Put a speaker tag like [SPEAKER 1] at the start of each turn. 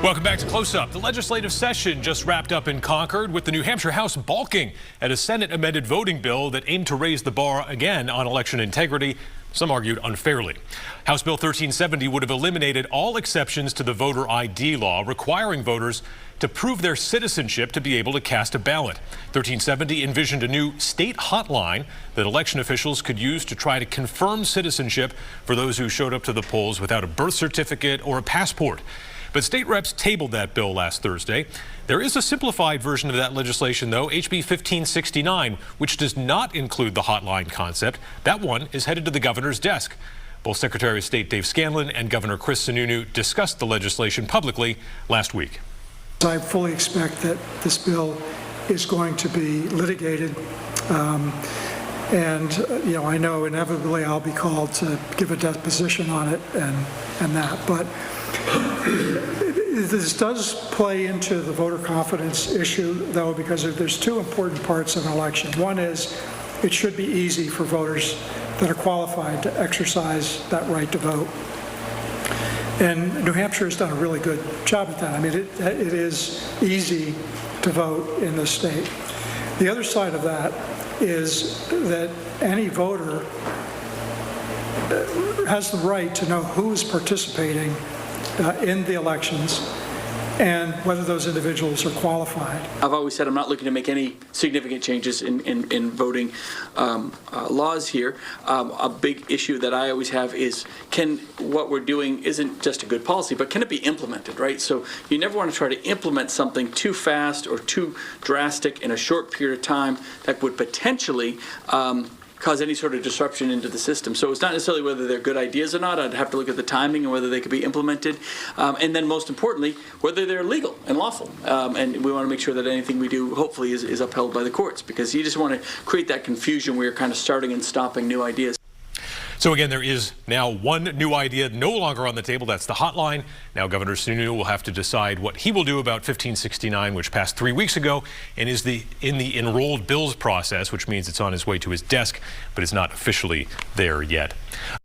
[SPEAKER 1] Welcome back to Close Up. The legislative session just wrapped up in Concord with the New Hampshire House balking at a Senate amended voting bill that aimed to raise the bar again on election integrity. Some argued unfairly. House Bill 1370 would have eliminated all exceptions to the voter ID law, requiring voters to prove their citizenship to be able to cast a ballot. 1370 envisioned a new state hotline that election officials could use to try to confirm citizenship for those who showed up to the polls without a birth certificate or a passport. But state reps tabled that bill last Thursday. There is a simplified version of that legislation, though, HB 1569, which does not include the hotline concept. That one is headed to the governor's desk. Both Secretary of State Dave Scanlon and Governor Chris Sununu discussed the legislation publicly last week.
[SPEAKER 2] I fully expect that this bill is going to be litigated. I know inevitably I'll be called to give a deposition on it and that. But this does play into the voter confidence issue, though, because there's two important parts of an election. One is it should be easy for voters that are qualified to exercise that right to vote. And New Hampshire has done a really good job at that. I mean, it is easy to vote in this state. The other side of that is that any voter has the right to know who is participating in the elections and whether those individuals are qualified.
[SPEAKER 3] I've always said I'm not looking to make any significant changes in voting laws here. A big issue that I always have is what we're doing isn't just a good policy, but can it be implemented, right? So you never want to try to implement something too fast or too drastic in a short period of time that would potentially cause any sort of disruption into the system. So it's not necessarily whether they're good ideas or not. I'd have to look at the timing and whether they could be implemented. And then most importantly, whether they're legal and lawful. And we want to make sure that anything we do hopefully is upheld by the courts, because you just want to create that confusion where you're kind of starting and stopping new ideas.
[SPEAKER 1] So again, there is now one new idea no longer on the table. That's the hotline. Now Governor Sununu will have to decide what he will do about 1569, which passed 3 weeks ago and is in the enrolled bills process, which means it's on its way to his desk, but it's not officially there yet.